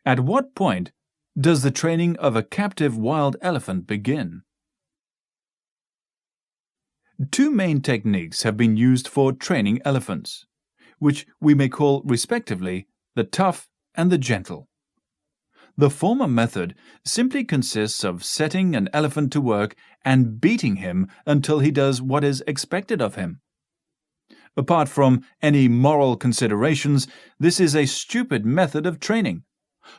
At what point does the training of a captive wild elephant begin? Two main techniques have been used for training elephants, which we may call respectively the tough and the gentle. The former method simply consists of setting an elephant to work and beating him until he does what is expected of him. Apart from any moral considerations, this is a stupid method of training,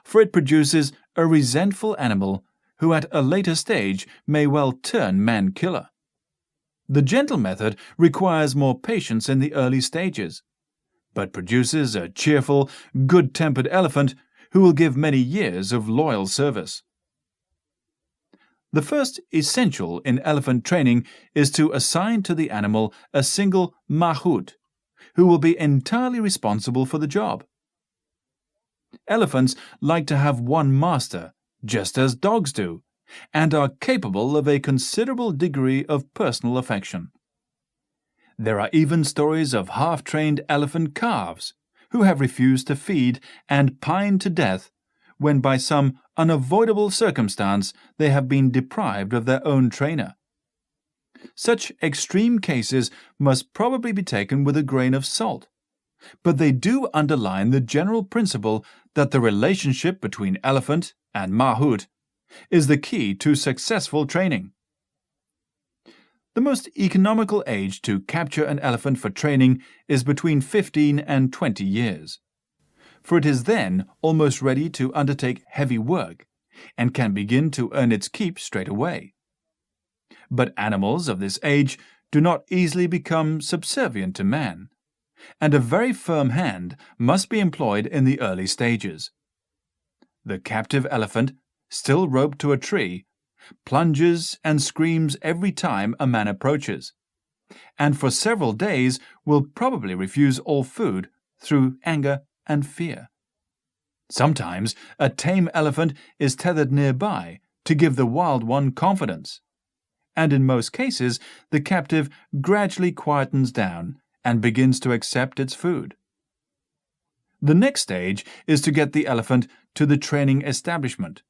for it produces a resentful animal who at a later stage may well turn man-killer. The gentle method requires more patience in the early stages, but produces a cheerful, good-tempered elephant who will give many years of loyal service. The first essential in elephant training is to assign to the animal a single mahout, who will be entirely responsible for the job. Elephants like to have one master, just as dogs do, and are capable of a considerable degree of personal affection. There are even stories of half-trained elephant calves who have refused to feed and pined to death when by some unavoidable circumstance they have been deprived of their own trainer. Such extreme cases must probably be taken with a grain of salt, but they do underline the general principle that the relationship between elephant and mahout is the key to successful training. The most economical age to capture an elephant for training is between 15 and 20 years, for it is then almost ready to undertake heavy work and can begin to earn its keep straight away. But animals of this age do not easily become subservient to man, and a very firm hand must be employed in the early stages. The captive elephant, still roped to a tree, plunges and screams every time a man approaches, and for several days will probably refuse all food through anger and fear. Sometimes a tame elephant is tethered nearby to give the wild one confidence, and in most cases the captive gradually quietens down and begins to accept its food. The next stage is to get the elephant to the training establishment,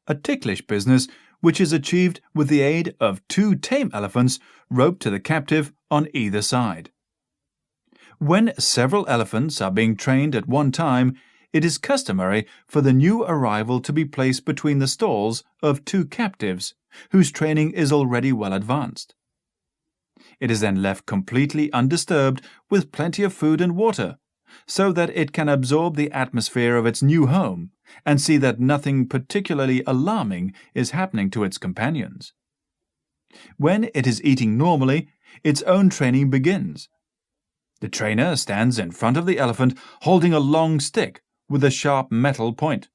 a ticklish business which is achieved with the aid of two tame elephants roped to the captive on either side. When several elephants are being trained at one time, it is customary for the new arrival to be placed between the stalls of two captives whose training is already well advanced. It is then left completely undisturbed with plenty of food and water, so that it can absorb the atmosphere of its new home and see that nothing particularly alarming is happening to its companions. When it is eating normally, its own training begins. The trainer stands in front of the elephant holding a long stick with a sharp metal point.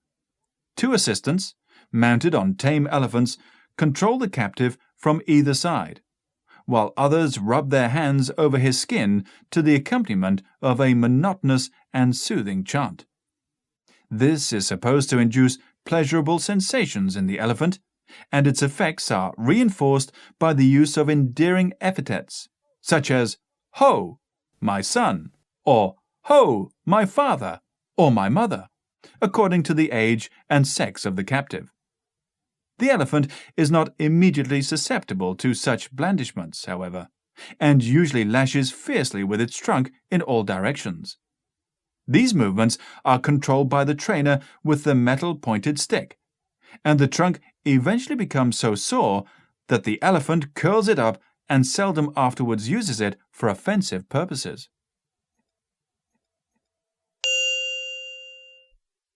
Two assistants, mounted on tame elephants, control the captive from either side, while others rub their hands over his skin to the accompaniment of a monotonous and soothing chant. This is supposed to induce pleasurable sensations in the elephant, and its effects are reinforced by the use of endearing epithets, such as "Ho, my son," or "Ho, my father," or "my mother," according to the age and sex of the captive. The elephant is not immediately susceptible to such blandishments, however, and usually lashes fiercely with its trunk in all directions. These movements are controlled by the trainer with the metal-pointed stick, and the trunk eventually becomes so sore that the elephant curls it up and seldom afterwards uses it for offensive purposes.